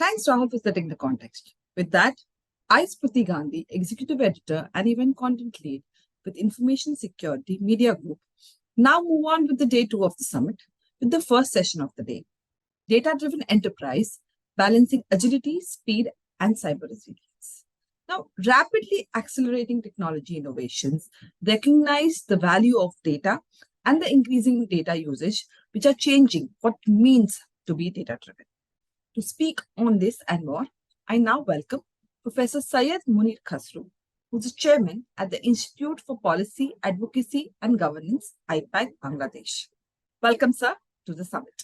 Thanks, Rahul, for setting the context. With that, I, Smriti Gandhi, Executive Editor and Event Content Lead with Information Security Media Group, now move on with the day two of the summit with the first session of the day, Data-Driven Enterprise, Balancing Agility, Speed, and Cyber Resilience. Now, rapidly accelerating technology innovations recognize the value of data and the increasing data usage, which are changing what it means to be data-driven. To speak on this and more, I now welcome Professor Syed Munir Khasru, who's the chairman at the Institute for Policy, Advocacy and Governance, IPAG, Bangladesh. Welcome, sir, to the summit.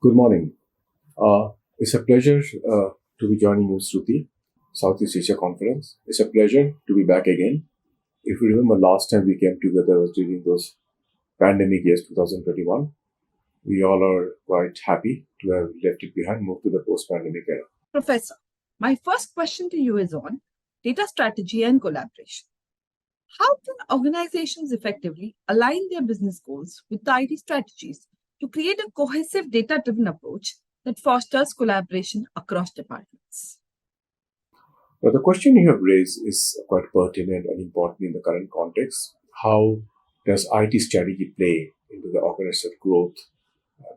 Good morning. It's a pleasure to be joining you, Shruti, Southeast Asia Conference. It's a pleasure to be back again. If you remember, last time we came together was during those pandemic years, 2021. We all are quite happy to have left it behind, moved to the post-pandemic era. Professor, my first question to you is on data strategy and collaboration. How can organizations effectively align their business goals with the IT strategies to create a cohesive data-driven approach that fosters collaboration across departments? Now, the question you have raised is quite pertinent and important in the current context. How does IT strategy play into the organizational growth,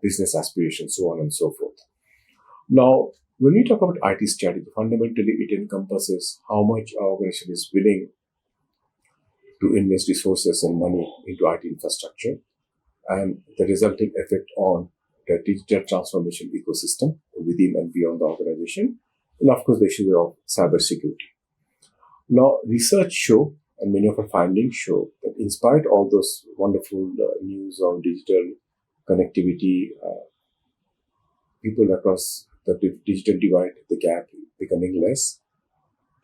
business aspirations, so on and so forth? Now, when we talk about IT strategy, fundamentally it encompasses how much our organization is willing to invest resources and money into IT infrastructure and the resulting effect on the digital transformation ecosystem within and beyond the organization, and of course the issue of cybersecurity. Now, research show, and many of our findings show, that in spite of all those wonderful news on digital connectivity, people across the digital divide, the gap becoming less,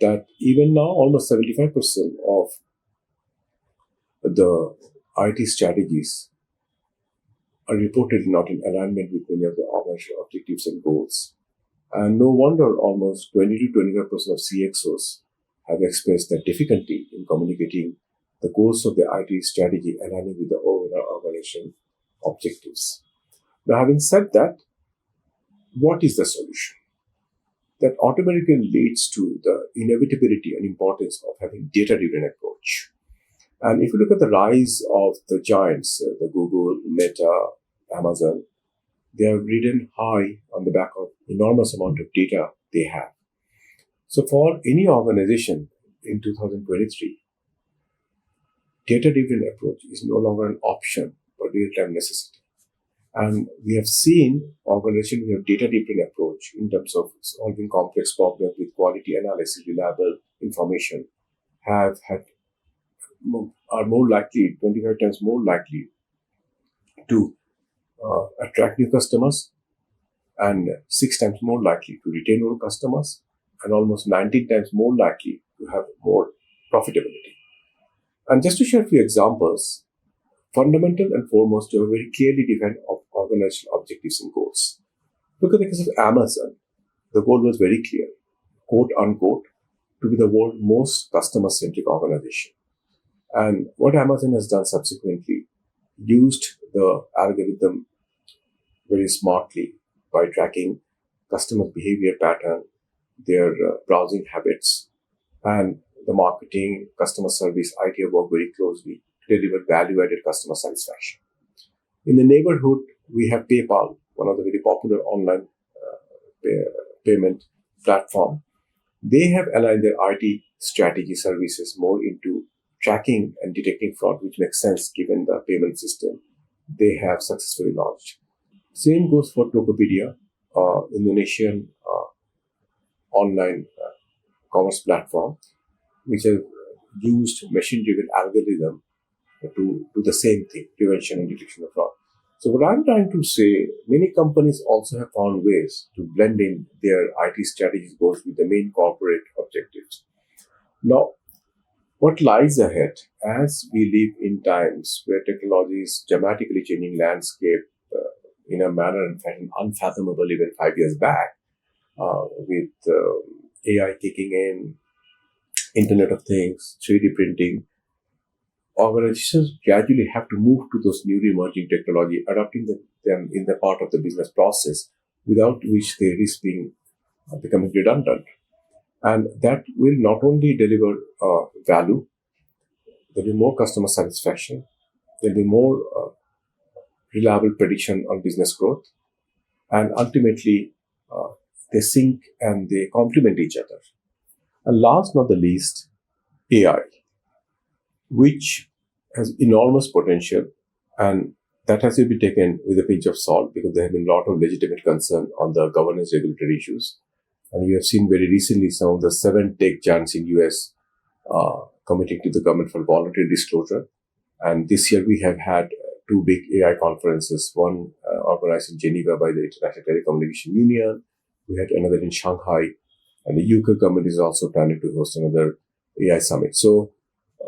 that even now almost 75% of the IT strategies are reported not in alignment with many of the organizational objectives and goals. And no wonder almost 20 to 25% of CXOs have expressed their difficulty in communicating the goals of the IT strategy aligning with the overall organization objectives. Now, having said that, what is the solution? That automatically leads to the inevitability and importance of having data-driven approach. And if you look at the rise of the giants, the Google, Meta, Amazon, they have ridden high on the back of enormous amount of data they have. So for any organization in 2023, data-driven approach is no longer an option but real-time necessity. And we have seen organizations who have data-driven approach in terms of solving complex problems with quality analysis, reliable information, are more likely, 25 times more likely to attract new customers and 6 times more likely to retain old customers and almost 19 times more likely to have more profitability. And just to share a few examples, fundamental and foremost to have very clearly defined organizational objectives and goals. Look at the case of Amazon. The goal was very clear, quote unquote, to be the world's most customer-centric organization. And what Amazon has done subsequently, used the algorithm very smartly by tracking customer behavior pattern, their browsing habits, and the marketing, customer service, IT work very closely to deliver value-added customer satisfaction. In the neighborhood, we have PayPal, one of the very popular online payment platform. They have aligned their IT strategy services more into tracking and detecting fraud, which makes sense given the payment system they have successfully launched. Same goes for Tokopedia, Indonesian online commerce platform, which has used machine-driven algorithm to do the same thing, prevention and detection of fraud. So what I'm trying to say, many companies also have found ways to blend in their IT strategies goals with the main corporate objectives. Now, what lies ahead as we live in times where technology is dramatically changing landscape in a manner and fashion unfathomable even 5 years back, with AI kicking in, Internet of Things, 3D printing, organizations gradually have to move to those newly emerging technology, adopting them in the part of the business process, without which they risk being becoming redundant. And that will not only deliver value, there will be more customer satisfaction, there will be more reliable prediction on business growth, and ultimately uh, they sync and they complement each other. And last not the least, AI, which has enormous potential, and that has to be taken with a pinch of salt because there have been a lot of legitimate concern on the governance regulatory issues. And we have seen very recently some of the 7 tech giants in US committing to the government for voluntary disclosure. And this year we have had 2 big AI conferences, one organized in Geneva by the International Telecommunication Union. We had another in Shanghai, and the UK government is also planning to host another AI summit. So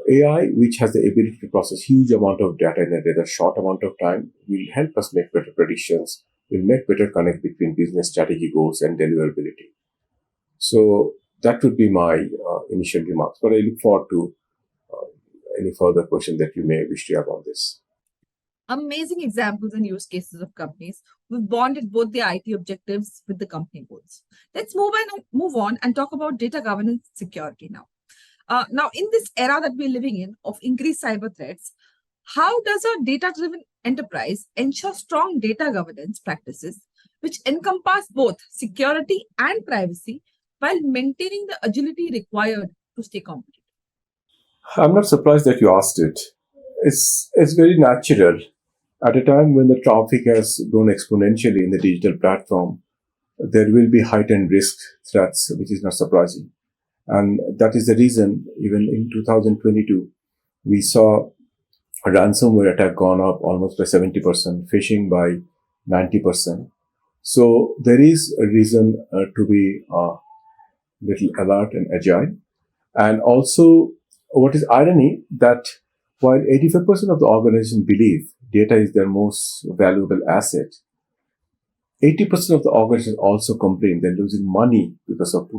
AI, which has the ability to process huge amount of data in a rather short amount of time, will help us make better predictions, will make better connect between business strategy goals and deliverability. So that would be my initial remarks, but I look forward to any further question that you may wish to have on this. Amazing examples and use cases of companies who've bonded both their IT objectives with the company goals. Let's move on and talk about data governance security now. Now, in this era that we're living in of increased cyber threats, how does a data-driven enterprise ensure strong data governance practices which encompass both security and privacy while maintaining the agility required to stay competitive? I'm not surprised that you asked it. It's very natural. At a time when the traffic has grown exponentially in the digital platform, there will be heightened risk threats, which is not surprising. And that is the reason, even in 2022, we saw a ransomware attack gone up almost by 70%, phishing by 90%. So there is a reason to be little alert and agile. And also, what is irony that while 85% of the organization believe data is their most valuable asset, 80% of the organizations also complain they're losing money because of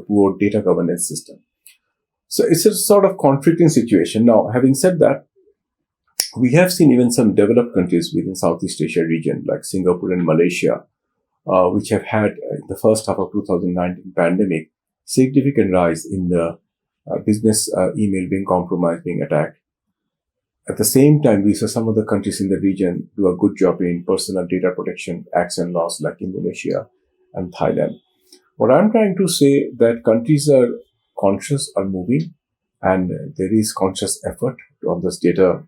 poor data governance system. So it's a sort of conflicting situation. Now, having said that, we have seen even some developed countries within Southeast Asia region, like Singapore and Malaysia, which have had in the first half of 2019 pandemic, significant rise in the business email being compromised, being attacked. At the same time, we saw some of the countries in the region do a good job in personal data protection acts and laws like Indonesia and Thailand. What I'm trying to say that countries are conscious, are moving, and there is conscious effort on this data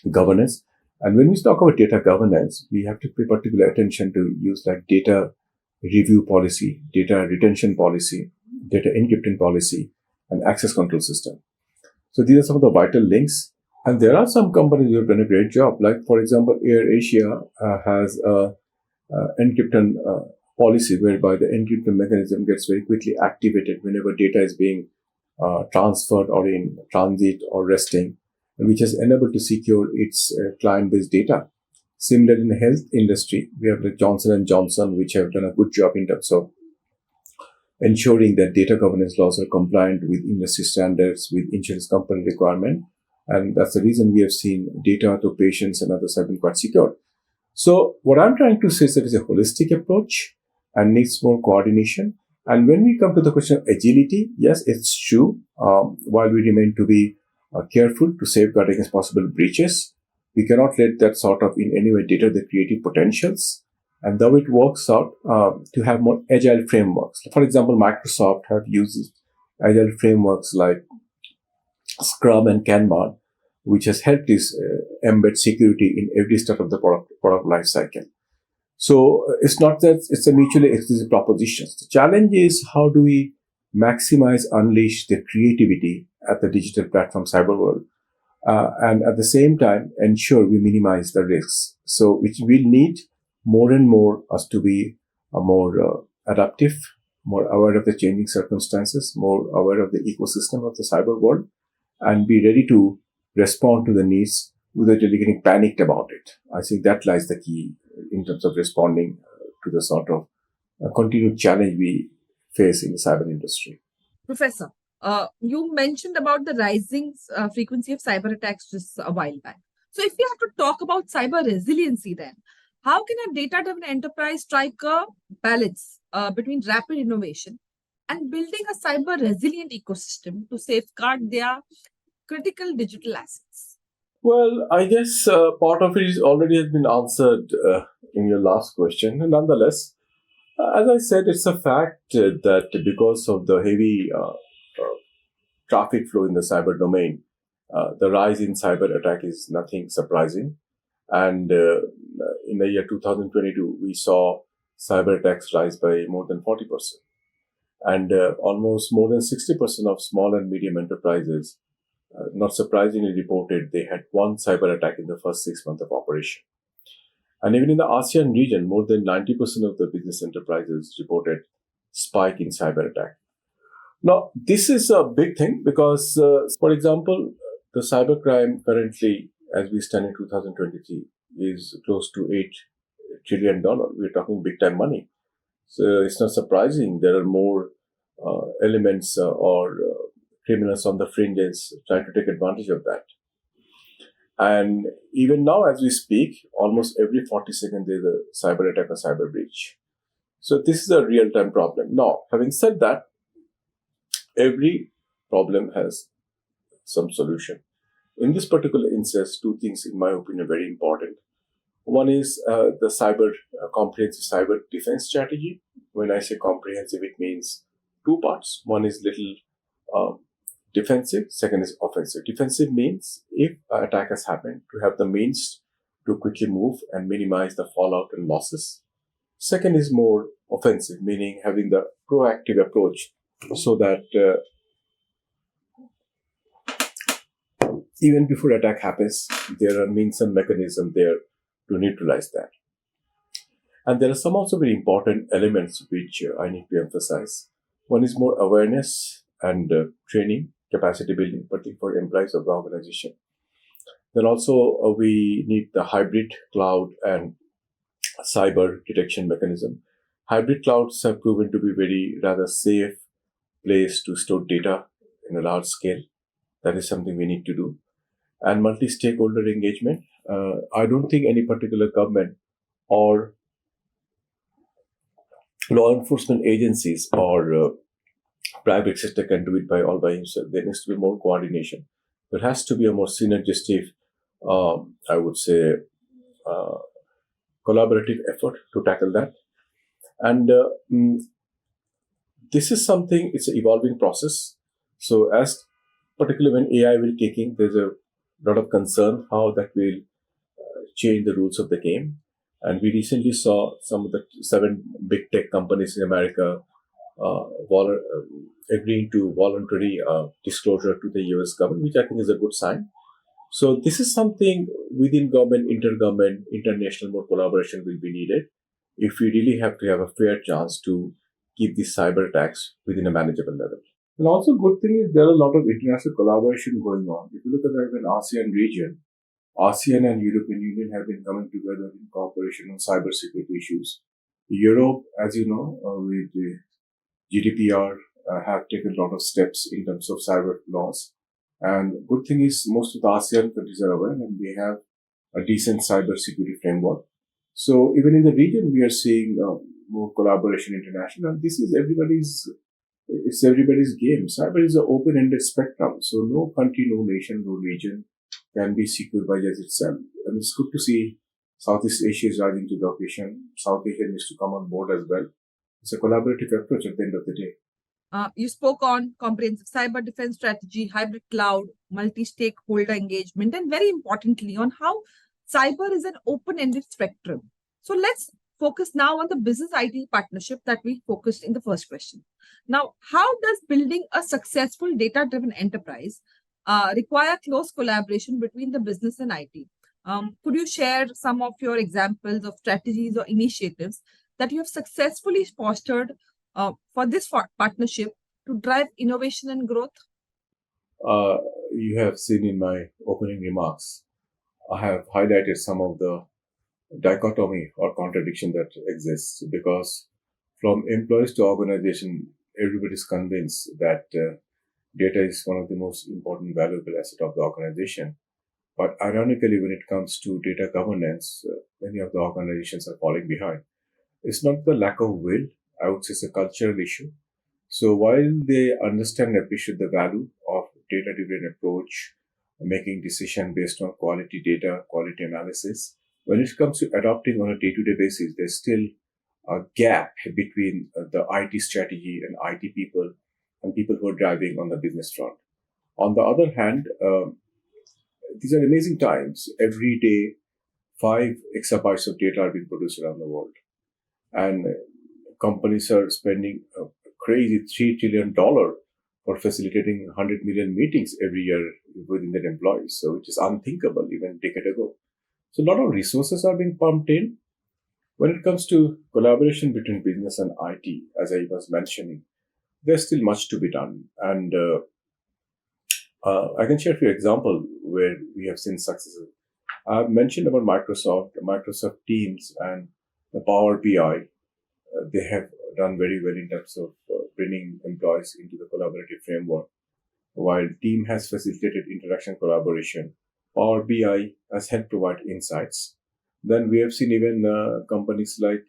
governance. And when we talk about data governance, we have to pay particular attention to use like data review policy, data retention policy, data encryption policy, and access control system. So these are some of the vital links. And there are some companies who have done a great job. Like, for example, AirAsia has a encryption policy whereby the encryption mechanism gets very quickly activated whenever data is being transferred or in transit or resting, which has enabled to secure its client-based data. Similar in the health industry, we have the Johnson & Johnson, which have done a good job in terms of ensuring that data governance laws are compliant with industry standards, with insurance company requirement. And that's the reason we have seen data to patients and others have been quite secure. So what I'm trying to say is that it's a holistic approach and needs more coordination. And when we come to the question of agility, yes, it's true. While we remain to be careful to safeguard against possible breaches, we cannot let that sort of in any way deter the creative potentials. And though it works out to have more agile frameworks. For example, Microsoft have used agile frameworks like Scrum and Kanban, which has helped us embed security in every step of the product life cycle. So it's not that it's a mutually exclusive proposition. The challenge is how do we maximize, unleash the creativity at the digital platform cyber world, and at the same time ensure we minimize the risks. So which will need more and more us to be more adaptive, more aware of the changing circumstances, more aware of the ecosystem of the cyber world, and be ready to respond to the needs without really getting panicked about it. I think that lies the key in terms of responding to the sort of continued challenge we face in the cyber industry. Professor, you mentioned about the rising frequency of cyber attacks just a while back. So if we have to talk about cyber resiliency then, How can a data-driven enterprise strike a balance between rapid innovation and building a cyber resilient ecosystem to safeguard their critical digital assets? Well, I guess part of it is already has been answered in your last question. Nonetheless, as I said, it's a fact that because of the heavy traffic flow in the cyber domain, the rise in cyber attack is nothing surprising. And in the year 2022, we saw cyber attacks rise by more than 40%. And almost more than 60% of small and medium enterprises, not surprisingly, reported they had one cyber attack in the first 6 months of operation. And even in the ASEAN region, more than 90% of the business enterprises reported spike in cyber attack. Now, this is a big thing because, for example, the cybercrime currently, as we stand in 2023, is close to $8 trillion. We're talking big time money. So it's not surprising there are more elements or criminals on the fringes trying to take advantage of that. And even now, as we speak, almost every 40 seconds there's a cyber attack or cyber breach. So this is a real-time problem. Now, having said that, every problem has some solution. In this particular instance, two things, in my opinion, are very important. One is the comprehensive cyber defense strategy. When I say comprehensive, it means two parts. One is little defensive, second is offensive. Defensive means if an attack has happened, to have the means to quickly move and minimize the fallout and losses. Second is more offensive, meaning having the proactive approach so that even before attack happens, there are means and mechanisms there to neutralize that. And there are some also very important elements which I need to emphasize. One is more awareness and training, capacity building, particularly for employees of the organization. Then also we need the hybrid cloud and cyber detection mechanism. Hybrid clouds have proven to be very rather safe place to store data in a large scale. That is something we need to do. And multi-stakeholder engagement. I don't think any particular government or law enforcement agencies or private sector can do it all by himself. There needs to be more coordination. There has to be a more synergistic, I would say, collaborative effort to tackle that. And this is something, it's an evolving process. So as particularly when AI will kick in, there's a lot of concern how that will change the rules of the game. And we recently saw some of the 7 big tech companies in America agreeing to voluntary disclosure to the US government, which I think is a good sign. So this is something within government, intergovernment, international more collaboration will be needed if we really have to have a fair chance to keep these cyber attacks within a manageable level. And also good thing is there are a lot of international collaboration going on. If you look at the ASEAN region, ASEAN and European Union have been coming together in cooperation on cyber security issues. Europe, as you know, with the GDPR, have taken a lot of steps in terms of cyber laws. And good thing is most of the ASEAN countries are aware and they have a decent cyber security framework. So even in the region, we are seeing more collaboration international, and this is everybody's game. Cyber is an open-ended spectrum, so no country, no nation, no region can be secure by just itself. And it's good to see Southeast Asia is rising to the occasion. South Asia needs to come on board as well. It's a collaborative approach at the end of the day. You spoke on comprehensive cyber defense strategy, hybrid cloud, multi-stakeholder engagement, and very importantly on how cyber is an open-ended spectrum. So let's focus now on the business IT partnership that we focused in the first question. Now, how does building a successful data-driven enterprise require close collaboration between the business and IT? Could you share some of your examples of strategies or initiatives that you have successfully fostered for this partnership to drive innovation and growth? You have seen in my opening remarks, I have highlighted some of the dichotomy or contradiction that exists because from employees to organization, everybody is convinced that data is one of the most important valuable asset of the organization. But ironically, when it comes to data governance, many of the organizations are falling behind. It's not the lack of will, I would say it's a cultural issue. So while they understand and appreciate the value of data-driven approach, making decision based on quality data, quality analysis, when it comes to adopting on a day-to-day basis, there's still a gap between the IT strategy and IT people and people who are driving on the business front. On the other hand, these are amazing times. Every day, 5 exabytes of data are being produced around the world. And companies are spending a crazy $3 trillion for facilitating 100 million meetings every year within their employees. So which is unthinkable even a decade ago. So a lot of resources are being pumped in. When it comes to collaboration between business and IT, as I was mentioning, there's still much to be done. And I can share a few examples where we have seen successes. I've mentioned about Microsoft Teams, and the Power BI. They have done very well in terms of bringing employees into the collaborative framework. While Team has facilitated interaction collaboration, Power BI has helped provide insights. Then we have seen even companies like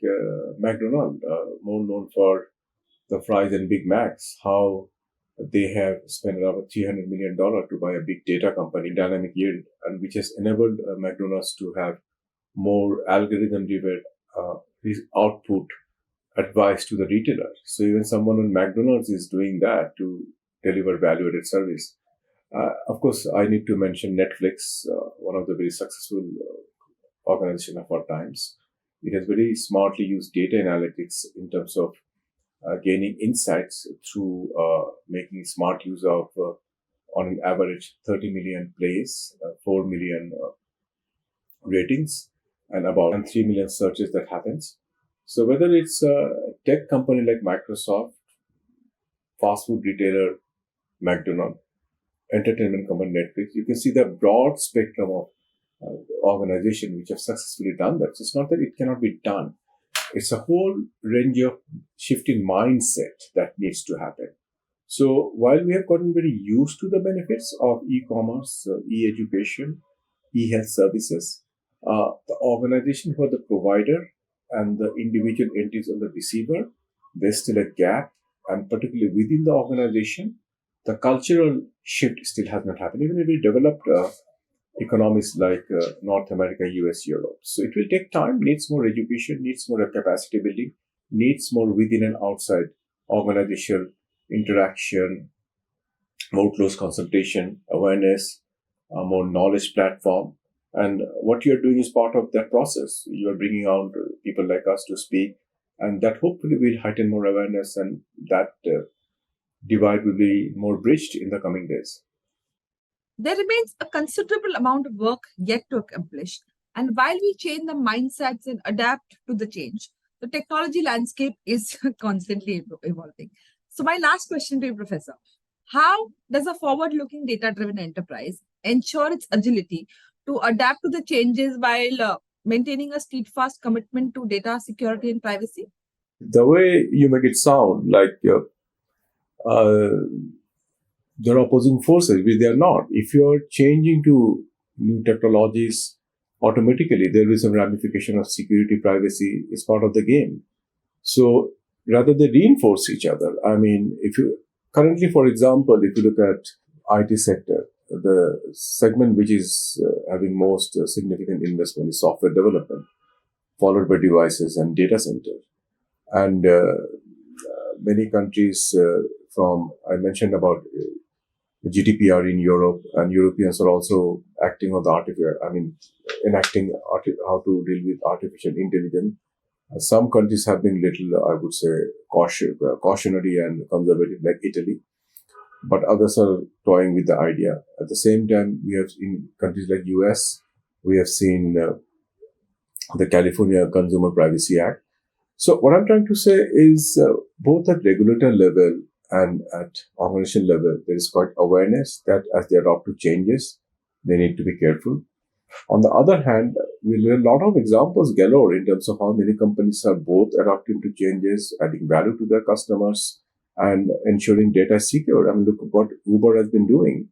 McDonald's, more known for the fries and Big Macs, how they have spent around $300 million to buy a big data company, Dynamic Yield, and which has enabled McDonald's to have more algorithm-driven output advice to the retailer. So even someone on McDonald's is doing that to deliver value-added service. Of course, I need to mention Netflix, one of the very successful organization of our times. It has very smartly used data analytics in terms of gaining insights through making smart use of, on an average, 30 million plays, 4 million ratings, and about 3 million searches that happens. So whether it's a tech company like Microsoft, fast food retailer McDonald's, entertainment company Netflix, you can see the broad spectrum of organization which have successfully done that. So it's not that it cannot be done. It's a whole range of shifting mindset that needs to happen. So while we have gotten very used to the benefits of e-commerce, e-education, e-health services, the organization who are the provider and the individual entities on the receiver, there's still a gap. And particularly within the organization, the cultural shift still has not happened. Even if we developed economies like North America, US, Europe. So it will take time, needs more education, needs more capacity building, needs more within and outside organizational interaction, more close consultation, awareness, more knowledge platform. And what you're doing is part of that process. You're bringing out people like us to speak, and that hopefully will heighten more awareness, and that divide will be more bridged in the coming days. There remains a considerable amount of work yet to accomplish. And while we change the mindsets and adapt to the change, the technology landscape is constantly evolving. So my last question to you, Professor, how does a forward-looking data-driven enterprise ensure its agility to adapt to the changes while maintaining a steadfast commitment to data security and privacy? The way you make it sound like they're opposing forces, which they are not. If you're changing to new technologies, automatically there is some ramification of security, privacy is part of the game. So rather they reinforce each other. I mean, if you currently, for example, if you look at IT sector, the segment which is having most significant investment is software development, followed by devices and data center. And many countries from, I mentioned about GDPR in Europe, and Europeans are also acting on the enacting how to deal with artificial intelligence. Some countries have been little, I would say, cautionary and conservative, like Italy, but others are toying with the idea. At the same time, we have in countries like US, we have seen the California Consumer Privacy Act. So what I'm trying to say is both at regulator level and at organization level, there is quite awareness that as they adopt to changes, they need to be careful. On the other hand, we learn a lot of examples galore in terms of how many companies are both adapting to changes, adding value to their customers, and ensuring data is secure. I mean, look at what Uber has been doing.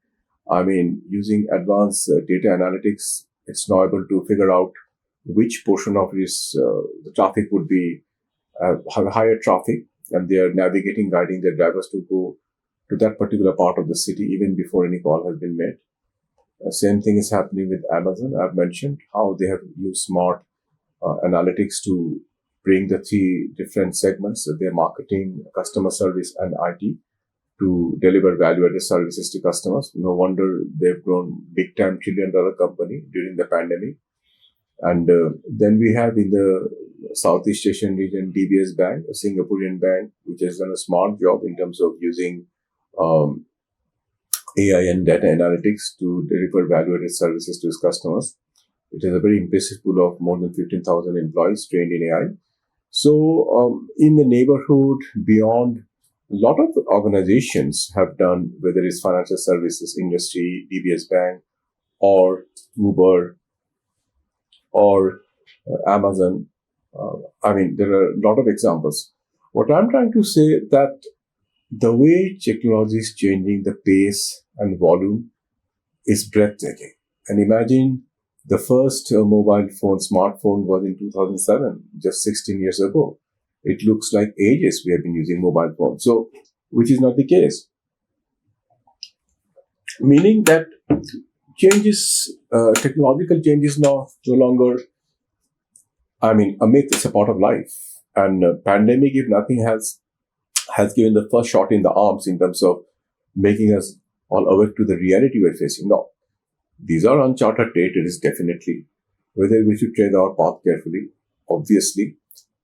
I mean, using advanced data analytics, it's now able to figure out which portion of this the traffic would be have higher traffic, and they are navigating, guiding their drivers to go to that particular part of the city even before any call has been made. Same thing is happening with Amazon. I've mentioned how they have used smart analytics to bring the three different segments, their marketing, customer service, and IT, to deliver value-added services to customers. No wonder they've grown big time trillion-dollar company during the pandemic. And then we have in the Southeast Asian region, DBS Bank, a Singaporean bank, which has done a smart job in terms of using AI and data analytics to deliver value-added services to its customers. It has a very impressive pool of more than 15,000 employees trained in AI. So in the neighborhood, beyond, a lot of organizations have done, whether it's financial services industry, DBS Bank, or Uber, or Amazon. I mean, there are a lot of examples. What I'm trying to say that the way technology is changing, the pace and volume is breathtaking. And imagine the first mobile phone, smartphone was in 2007, just 16 years ago. It looks like ages we have been using mobile phones. So, which is not the case. Meaning that changes, technological changes now no longer, I mean, a myth, it's a part of life. And pandemic, if nothing, has given the first shot in the arms in terms of making us all awake to the reality we're facing. No, these are uncharted territories, definitely. Whether we should tread our path carefully, obviously.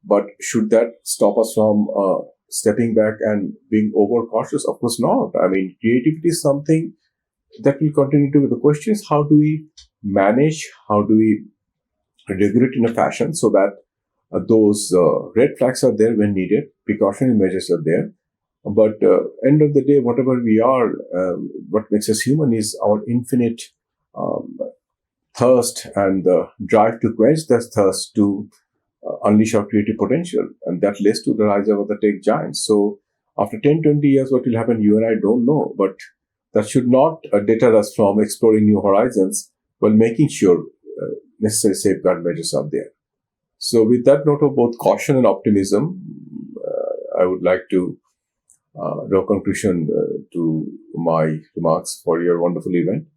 But should that stop us from stepping back and being overcautious? Of course not. I mean, creativity is something that will continue to be. The question is, how do we manage, how do we regulate in a fashion so that those red flags are there when needed, precautionary measures are there. But end of the day, whatever we are, what makes us human is our infinite thirst and the drive to quench that thirst to unleash our creative potential. And that leads to the rise of the tech giants. So after 10, 20 years, what will happen, you and I don't know. But that should not deter us from exploring new horizons while making sure necessary safeguard measures are there. So with that note of both caution and optimism, I would like to draw conclusion to my remarks for your wonderful event.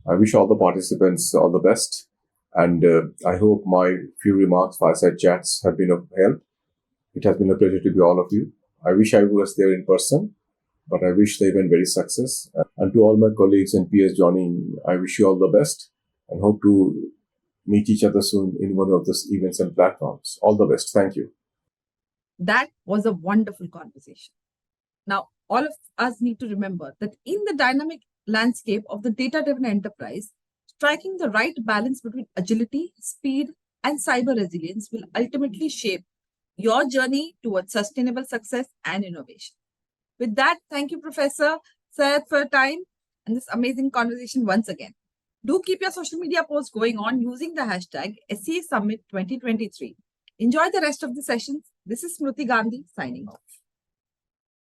I wish all the participants all the best. And I hope my few remarks, fireside chats, have been of help. It has been a pleasure to be all of you. I wish I was there in person, but I wish the event very success. And to all my colleagues and peers joining, I wish you all the best and hope to meet each other soon in one of those events and platforms. All the best. Thank you. That was a wonderful conversation. Now, all of us need to remember that in the dynamic landscape of the data-driven enterprise, striking the right balance between agility, speed, and cyber resilience will ultimately shape your journey towards sustainable success and innovation. With that, thank you, Professor Syed, for your time and this amazing conversation once again. Do keep your social media posts going on using the hashtag SCA Summit 2023. Enjoy the rest of the sessions. This is Smriti Gandhi signing off.